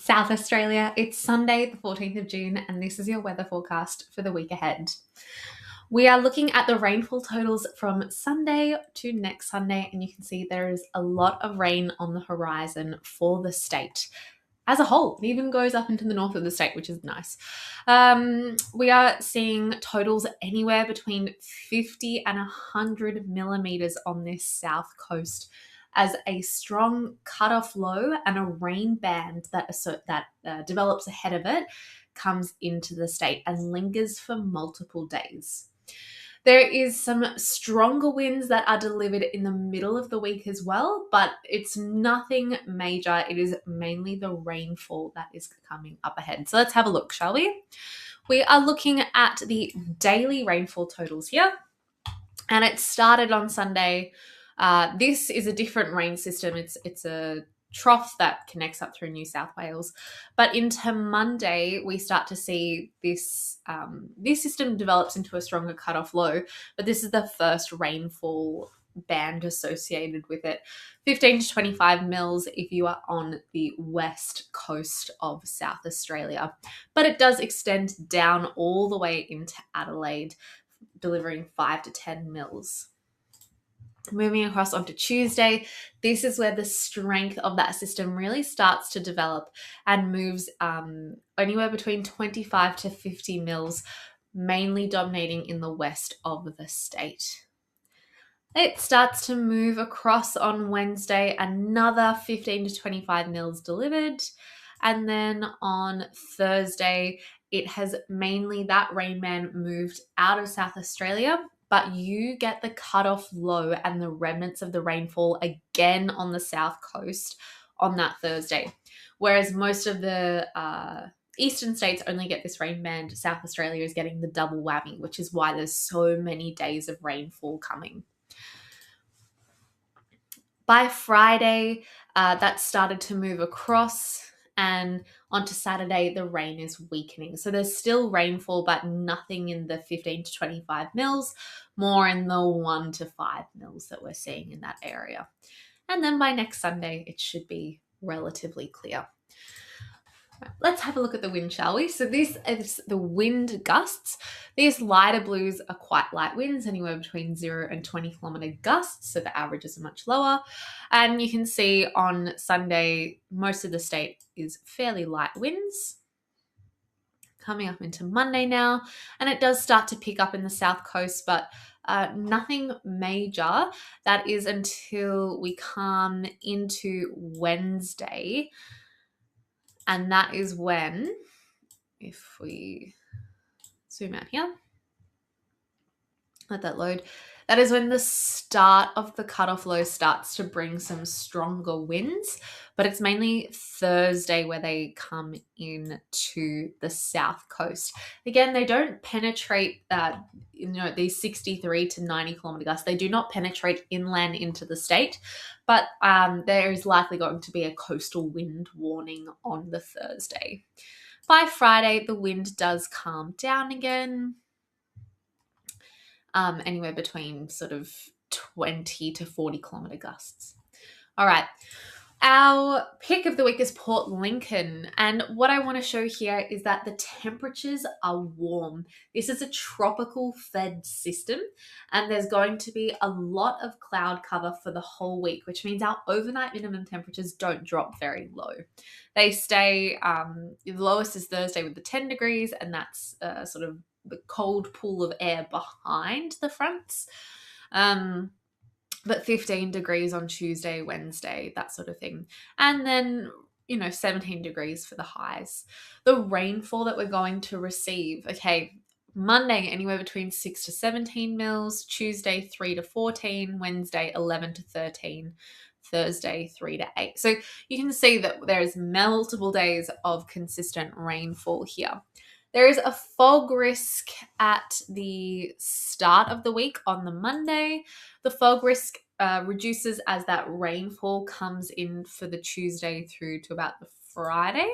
South Australia. It's Sunday, the 14th of June, and this is your weather forecast for the week ahead. We are looking at the rainfall totals from Sunday to next Sunday, and you can see there is a lot of rain on the horizon for the state as a whole. It even goes up into the north of the state, which is nice. We are seeing totals anywhere between 50 and 100 millimeters on this south coast, as a strong cutoff low and a rain band that develops ahead of it comes into the state and lingers for multiple days. There is some stronger winds that are delivered in the middle of the week as well, but it's nothing major. It is mainly the rainfall that is coming up ahead. So let's have a look, shall we? We are looking at the daily rainfall totals here, and it started on Sunday. This is a different rain system. It's a trough that connects up through New South Wales. But into Monday, we start to see this system develops into a stronger cutoff low. But this is the first rainfall band associated with it. 15 to 25 mils if you are on the west coast of South Australia. But it does extend down all the way into Adelaide, delivering 5 to 10 mils. Moving across onto Tuesday, this is where the strength of that system really starts to develop and moves anywhere between 25 to 50 mils, mainly dominating in the west of the state. It starts to move across on Wednesday, another 15 to 25 mils delivered. And then on Thursday, it has mainly that rain band moved out of South Australia, but you get the cutoff low and the remnants of the rainfall again on the south coast on that Thursday. Whereas most of the eastern states only get this rain band, South Australia is getting the double whammy, which is why there's so many days of rainfall coming. By Friday, that started to move across, and onto Saturday, the rain is weakening. So there's still rainfall, but nothing in the 15 to 25 mils, more in the 1 to 5 mils that we're seeing in that area. And then by next Sunday, it should be relatively clear. Let's have a look at the wind, shall we? So this is the wind gusts. These lighter blues are quite light winds, anywhere between 0 and 20 kilometre gusts, so the averages are much lower. And you can see on Sunday, most of the state is fairly light winds. Coming up into Monday now, and it does start to pick up in the south coast, but nothing major. That is until we come into Wednesday. And that is when, if we zoom out here, let that load, that is when the start of the cutoff low starts to bring some stronger winds, but it's mainly Thursday where they come in to the south coast. Again, they don't penetrate these 63 to 90 kilometre gusts. They do not penetrate inland into the state, but there is likely going to be a coastal wind warning on the Thursday. By Friday, the wind does calm down again. Anywhere between sort of 20 to 40 kilometre gusts. All right. Our pick of the week is Port Lincoln, and what I want to show here is that the temperatures are warm. This is a tropical fed system, and there's going to be a lot of cloud cover for the whole week, which means our overnight minimum temperatures don't drop very low. They stay, the lowest is Thursday with the 10 degrees, and that's sort of the cold pool of air behind the fronts. But 15 degrees on Tuesday, Wednesday, that sort of thing. And then, 17 degrees for the highs. The rainfall that we're going to receive, Monday, anywhere between 6 to 17 mils, Tuesday, 3 to 14, Wednesday, 11 to 13, Thursday, 3 to 8. So you can see that there's multiple days of consistent rainfall here. There is a fog risk at the start of the week on the Monday. The fog risk reduces as that rainfall comes in for the Tuesday through to about the Friday.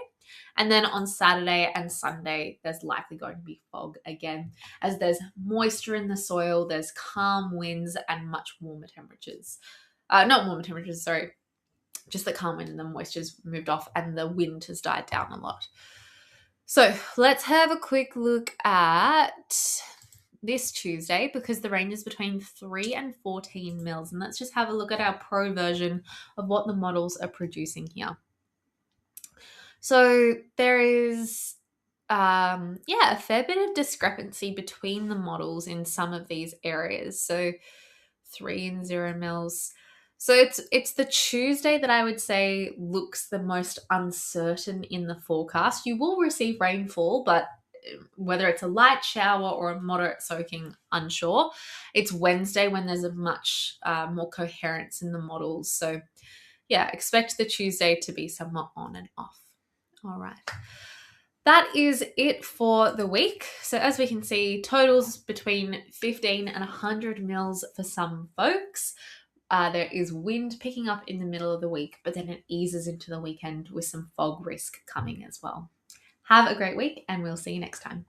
And then on Saturday and Sunday, there's likely going to be fog again, as there's moisture in the soil, there's calm winds and much warmer temperatures. just the calm wind and the moisture's moved off and the wind has died down a lot. So let's have a quick look at this Tuesday, because the range is between 3 and 14 mils. And let's just have a look at our pro version of what the models are producing here. So there is, a fair bit of discrepancy between the models in some of these areas. So 3 and 0 mils. So it's the Tuesday that I would say looks the most uncertain in the forecast. You will receive rainfall, but whether it's a light shower or a moderate soaking, unsure. It's Wednesday when there's a much more coherence in the models. So yeah, expect the Tuesday to be somewhat on and off. All right. That is it for the week. So as we can see, totals between 15 and 100 mils for some folks. There is wind picking up in the middle of the week, but then it eases into the weekend with some fog risk coming as well. Have a great week, and we'll see you next time.